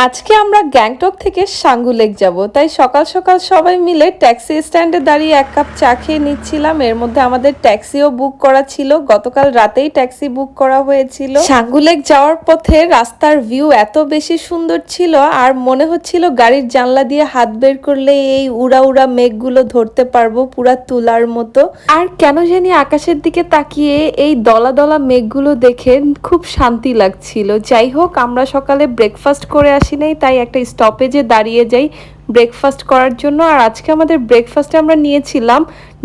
আজকে আমরা গ্যাংটক থেকে সাঙ্গু লেক যাব, তাই সকাল সকাল সবাই মিলে ট্যাক্সি স্ট্যান্ডে দাঁড়িয়ে এক কাপ চা খেয়ে নিচ্ছিলাম। এর মধ্যে আমাদের ট্যাক্সিও বুক করা ছিল, গতকাল রাতেই ট্যাক্সি বুক করা হয়েছিল। সাঙ্গু লেক যাওয়ার পথে রাস্তার ভিউ এত বেশি সুন্দর ছিল আর মনে হচ্ছিল গাড়ির জানলা দিয়ে হাত বের করলে এই উড়া উড়া মেঘগুলো ধরতে পারবো পুরা তুলার মতো। আর কেন জানি আকাশের দিকে তাকিয়ে এই দলা দলা মেঘগুলো দেখে খুব শান্তি লাগছিল। যাই হোক, আমরা সকালে ব্রেকফাস্ট করে আসি নাই, তাই একটা স্টপেজে দাঁড়িয়ে যাই ব্রেকফাস্ট করার জন্য। আর আজকে আমাদের ব্রেকফাস্টে আমরা নিয়েছিলাম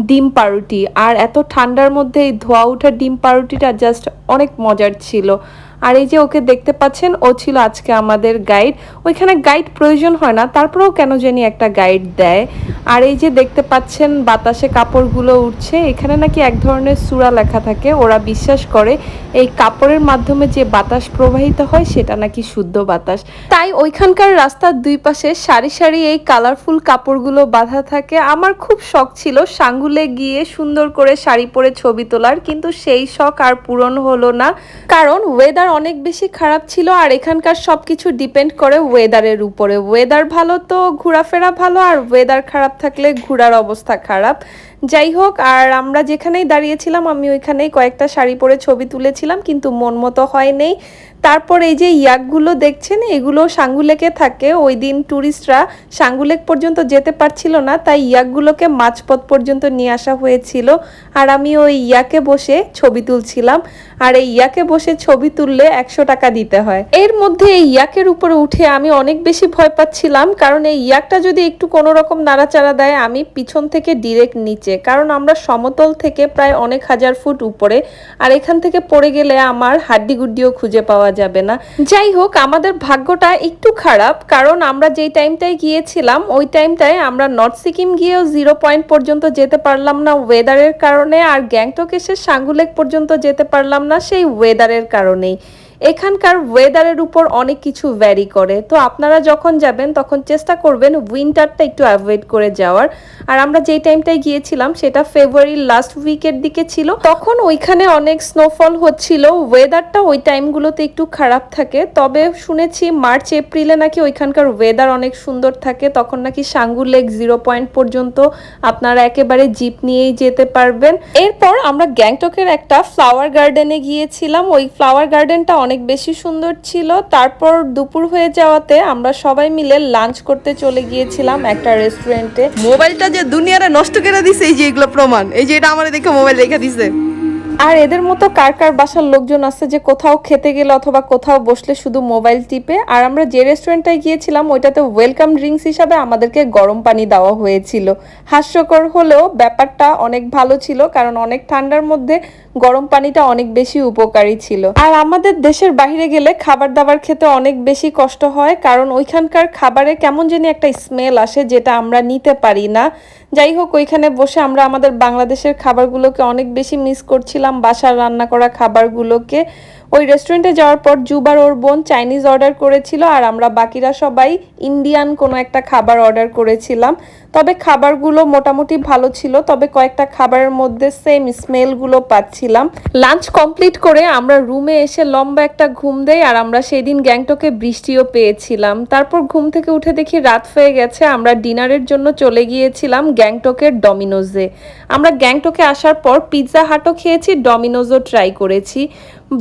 ডিম পাউরুটি, আর এত ঠান্ডার মধ্যে এই ধোয়া ওঠা ডিম পাউরুটিটা জাস্ট অনেক মজার ছিল। আর এই যে ওকে দেখতে পাচ্ছেন, ও ছিল আজকে আমাদের গাইড। ওইখানে গাইড প্রয়োজন হয় না, তারপরেও কেন জানি একটা গাইড দেয়। আর এই যে দেখতে পাচ্ছেন বাতাসে কাপড়গুলো উঠছে, এখানে নাকি এক ধরনের সূরা লেখা থাকে। ওরা বিশ্বাস করে এই কাপড়ের মাধ্যমে যে বাতাস প্রবাহিত হয় সেটা নাকি শুদ্ধ বাতাস। তাই ওইখানকার রাস্তার দুই পাশে সারি সারি এই কালারফুল কাপড়গুলো বাঁধা থাকে। আমার খুব শখ ছিল সাঙ্গুলে গিয়ে সুন্দর করে শাড়ি পরে ছবি তোলার, কিন্তু সেই শখ আর পূরণ হলো না, কারণ ওয়েদার অনেক বেশি খারাপ ছিল। আর এখানকার সবকিছু ডিপেন্ড করে ওয়েদারের উপরে। ওয়েদার ভালো তো ঘোরাফেরা ভালো, আর ওয়েদার খারাপ থাকলে ঘোরার অবস্থা খারাপ। যাই হোক, আর আমরা যেখানেই দাঁড়িয়েছিলাম আমি ওইখানেই কয়েকটা শাড়ি পরে ছবি তুলেছিলাম, কিন্তু মন মতো হয়নি। তারপর এই যে ইয়াকগুলো দেখছেন, এগুলো সাঙ্গু লেকে থাকে। ওই দিন ট্যুরিস্টরা সাঙ্গু লেক পর্যন্ত যেতে পারছিল না, তাই ইয়াকগুলোকে মাঝপথ পর্যন্ত নিয়ে আসা হয়েছিল। আর আমি ওই ইয়াকে বসে ছবি তুলছিলাম। আর এই ইয়াকে বসে ছবি তুললে 100 টাকা দিতে হয়। এর মধ্যে এই ইয়াকের উপরে উঠে আমি অনেক বেশি ভয় পাচ্ছিলাম, কারণ এই ইয়াকটা যদি একটু কোনো রকম নাড়াচাড়া দেয় আমি পিছন থেকে ডিরেক্ট নিচে, কারণ আমরা সমতল থেকে প্রায় অনেক হাজার ফুট উপরে। আর এখান থেকে পড়ে গেলে আমার হাড্ডি গুড্ডিও খুঁজে পাওয়া যাবে না। যাই হোক, আমাদের ভাগ্যটা একটু খারাপ, কারণ আমরা যেই টাইমটায় গিয়েছিলাম ওই টাইমটায় আমরা নর্থ সিকিম গিয়েও 0 পয়েন্ট পর্যন্ত যেতে পারলাম না ওয়েদারের কারণে, আর গ্যাংটক এসে সাঙ্গু লেক পর্যন্ত যেতে পারলাম না সেই ওয়েদারের কারণেই। এখানকার ওয়েদারের উপর অনেক কিছু ভ্যারি করে, তো আপনারা যখন যাবেন তখন চেষ্টা করবেন উইন্টারটা একটু অ্যাভয়েড করে যাওয়ার। আর আমরা যেই টাইমটায় গিয়েছিলাম সেটা ফেব্রুয়ারির লাস্ট উইকের দিকে ছিল, তখন ওইখানে অনেক স্নোফল হচ্ছিল। ওয়েদারটা ওই টাইমগুলোতে একটু খারাপ থাকে, তবে শুনেছি মার্চ এপ্রিলে নাকি ওইখানকার ওয়েদার অনেক সুন্দর থাকে, তখন নাকি সাঙ্গু লেক 0 পয়েন্ট পর্যন্ত আপনারা একেবারে জিপ নিয়েই যেতে পারবেন। এরপর আমরা গ্যাংটকের একটা ফ্লাওয়ার গার্ডেনে গিয়েছিলাম। ওই ফ্লাওয়ার গার্ডেনটা অনেক বেশি সুন্দর ছিল। তারপর দুপুর হয়ে যাওয়াতে আমরা সবাই মিলে লাঞ্চ করতে চলে গিয়েছিলাম একটা রেস্টুরেন্টে। মোবাইলটা যে দুনিয়ারে নষ্ট করে দিছে, এই যে এগুলো প্রমাণ, এই যে এটা আমার দেখে মোবাইল রেখে দিছে। আর এদের মতো কার কার বাসার লোকজন আছে যে কোথাও খেতে গেলে অথবা কোথাও বসলে শুধু মোবাইল টিপে। আর আমরা যে রেস্টুরেন্টটায় গিয়েছিলাম ওইটাতে ওয়েলকাম ড্রিঙ্কস হিসাবে আমাদেরকে গরম পানি দেওয়া হয়েছিল। হাস্যকর হলেও ব্যাপারটা অনেক ভালো ছিল, কারণ অনেক ঠান্ডার মধ্যে গরম পানিটা অনেক বেশি উপকারী ছিল। আর আমাদের দেশের বাইরে গেলে খাবার দাবার খেতে অনেক বেশি কষ্ট হয়, কারণ ওইখানকার খাবারে কেমন জানি একটা স্মেল আসে যেটা আমরা নিতে পারি না। যাই হোক, ওইখানে বসে আমরা আমাদের বাংলাদেশের খাবারগুলোকে অনেক বেশি মিস করছিলাম, বাসার রান্না করা খাবারগুলোকে। ওই রেস্টুরেন্টে যাওয়ার পর জুবার ওর বোন চাইনিজ অর্ডার করেছিল, আর আমরা বাকিরা সবাই ইন্ডিয়ান কোনো একটা খাবার অর্ডার করেছিলাম। তবে খাবারগুলো মোটামুটি ভালো ছিল, তবে কয়েকটা খাবারের মধ্যে সেম স্মেলগুলো পাচ্ছিলাম। লাঞ্চ কমপ্লিট করে আমরা রুমে এসে লম্বা একটা ঘুম দেই, আর আমরা সেই দিন গ্যাংটকে বৃষ্টিও পেয়েছিলাম। তারপর ঘুম থেকে উঠে দেখি রাত হয়ে গেছে। আমরা ডিনারের জন্য চলে গিয়েছিলাম গ্যাংটকের ডমিনোজে। আমরা গ্যাংটকে আসার পর পিৎজা হাটও খেয়েছি, ডমিনোজও ট্রাই করেছি।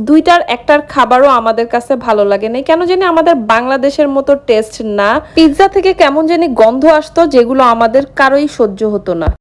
দুইটার একটার খাবারও আমাদের কাছে ভালো লাগে না, কেন জানি আমাদের বাংলাদেশের মতো টেস্ট না। পিৎজা থেকে কেমন জানি গন্ধ আসতো, যেগুলো আমাদের কারোই সহ্য হতো না।